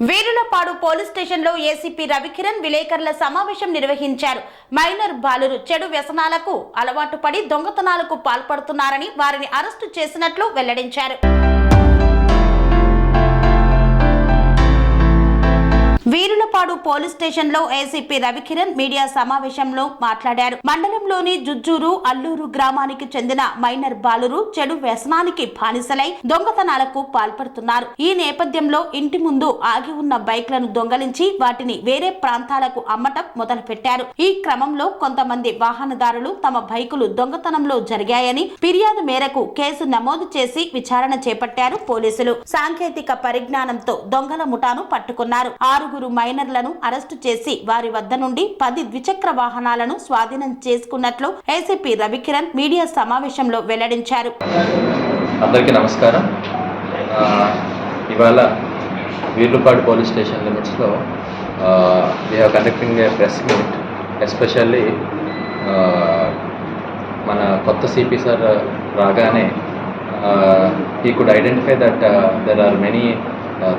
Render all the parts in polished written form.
Veerulapadu police స్టేషన్లో ACP Ravikiran విలేకరుల సమావేశం నిర్వహించారు. మైనర్ బాలురు చెడు వ్యసనాలకు అలవాటు పడి దొంగతనాలకు పాల్పడుతున్నారని వారిని అరెస్టు చేసినట్లు వెల్లడించారు. వీరులపాడు పోలీస్ స్టేషన్ లో ఏసీపీ రవికిరణ్ మీడియా సమావేశంలో మాట్లాడారు. మండలంలోని జుజ్జూరు అల్లూరు గ్రామానికి చెందిన మైనర్ బాలురు చెడు వ్యసనానికి బానిసలై దొంగతనాలకు పాల్పడుతున్నారు. ఈ నేపథ్యంలో ఇంటి ముందు ఆగి ఉన్న బైక్లను దొంగలించి వాటిని వేరే ప్రాంతాలకు అమ్మటం మొదలు పెట్టారు. ఈ క్రమంలో కొంతమంది వాహనదారులు తమ బైకులు దొంగతనంలో జరిగాయని ఫిర్యాదు మేరకు కేసు నమోదు చేసి విచారణ చేపట్టారు పోలీసులు. సాంకేతిక పరిజ్ఞానంతో దొంగల ముఠాను పట్టుకున్నారు. 6 మైనర్లను అరెస్టు చేసి వారి వద్ద నుండి 10 ద్విచక్ర వాహనాలను స్వాధీనం చేసుకున్నట్లు ఏసీపీ రవికిరణ్ మీడియా సమావేశంలో వెల్లడించారు. అందరికీ నమస్కారం. ఇవాళ వీర్లుపాడు పోలీస్ స్టేషన్ లిమిట్స్ లో we are conducting a press meet, especially మన కొత్త సిపి సార్ రాగానే he could identify that there are many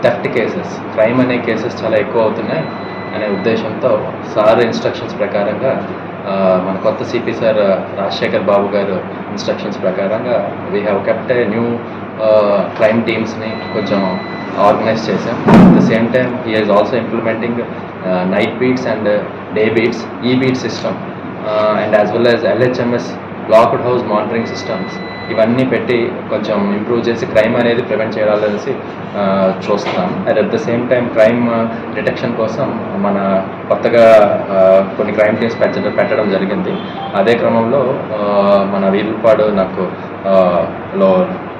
theft cases, crime అనే కేసెస్ చాలా ఎక్కువ అవుతున్నాయి అనే ఉద్దేశంతో సార్ ఇన్స్ట్రక్షన్స్ ప్రకారంగా మన కొత్త సిపి సార్ రాజశేఖర్ బాబు గారు ఇన్స్ట్రక్షన్స్ ప్రకారంగా we have kept a new crime టీమ్స్ని కొంచెం ఆర్గనైజ్ చేసాం. At the same time he is also implementing night beats and day beats, ఈ beat system and as well as LHMS locked house monitoring systems, ఇవన్నీ పెట్టి కొంచెం improve చేసి crime అనేది prevent చేయాలనేసి చూస్తున్నాం. And at the same time crime detection కోసం మన కొత్తగా కొన్ని క్రైమ్ టీమ్స్ పెట్టడం జరిగింది. అదే క్రమంలో మన వీర్లుపాడు నాకు లో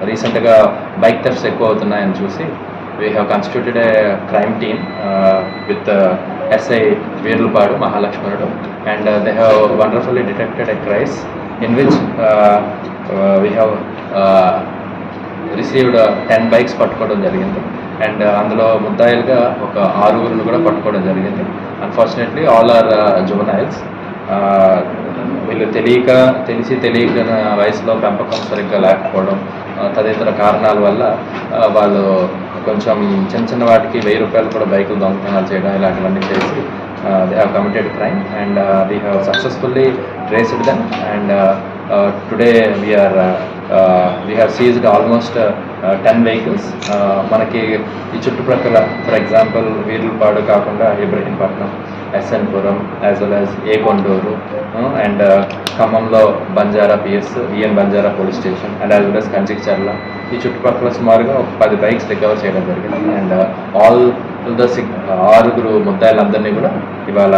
రీసెంట్గా బైక్ థెఫ్ట్స్ ఎక్కువ అవుతున్నాయని చూసి we have constituted a crime team with SI Veerlupadu Mahalakshmanudu, and they have wonderfully detected a crime in which we have received 10 bikes పట్టుకోవడం జరిగింది. అండ్ అందులో ముద్దాయిలుగా ఒక 6 కూడా పట్టుకోవడం జరిగింది. Unfortunately all are juveniles. వీళ్ళు తెలిసి తెలియక వయసులో పెంపకం సరిగ్గా లేకపోవడం, తదితర కారణాల వల్ల వాళ్ళు కొంచెం చిన్న వాటికి 1000 రూపాయలు కూడా బైకులు దొంగతనాలు చేయడం ఇలాంటివన్నీ చేసి they have committed crime, and we have successfully traced them, and today we have seized almost 10 vehicles. మనకి ఈ చుట్టుప్రక్కల ఫర్ ఎగ్జాంపుల్ వీర్లుపాడు కాకుండా Ibrahimpatnam, S N Puram, as well as Ekonduru and ఖమ్మంలో బంజారా పిఎస్, ఈఎన్ Banjara police station, and as well as Kanchikacherla, ఈ చుట్టుపక్కల సుమారుగా ఒక 10 బైక్స్ రికవర్ చేయడం జరిగింది. అండ్ ఆల్ ద 6 ముద్దాయిలందరినీ కూడా ఇవాళ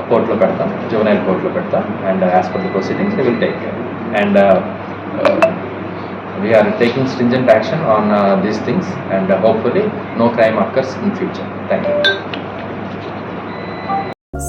కోర్టులో పెడతాం, జువెనైల్ కోర్టులో పెడతాం. And as per the proceedings we will take care, and we are taking stringent action on these things, and hopefully no crime occurs in future. Thank you.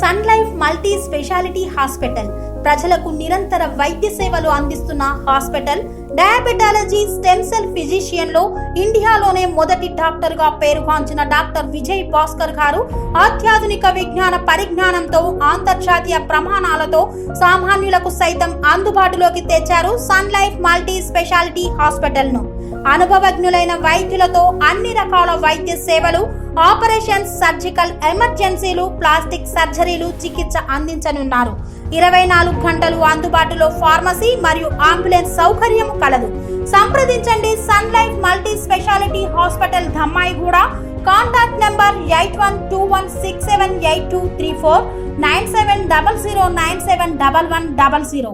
Sun Life multi speciality hospital ప్రజలకు నిరంతర వైద్య సేవలు అందిస్తున్న hospital. Diabetology, stem cell physician లో ఇండియాలోనే మొదటి doctor గా పేరుగాంచిన డాక్టర్ విజయ్ భాస్కర్ గారు అత్యాధునిక విజ్ఞాన పరిజ్ఞానంతో అంతర్జాతీయ ప్రమాణాలతో సామాన్యులకు సైతం అందుబాటులోకి తెచ్చారు Sun Life multi speciality hospital ను. అనుభవజ్ఞులైన వైద్యులతో అన్ని రకాల వైద్య సేవలు, ఆపరేషన్స్, సర్జికల్ ఎమర్జెన్సీలు, ప్లాస్టిక్ సర్జరీలు, చికిత్స అందించనున్నారు. 24 గంటలు అందుబాటులో ఫార్మసీ మరియు అంబులెన్స్ సౌకర్యం కలదు. సంప్రదించండి Sun Life multi speciality hospital, Dhammaiguda. Contact number 8121678234, 9700971100.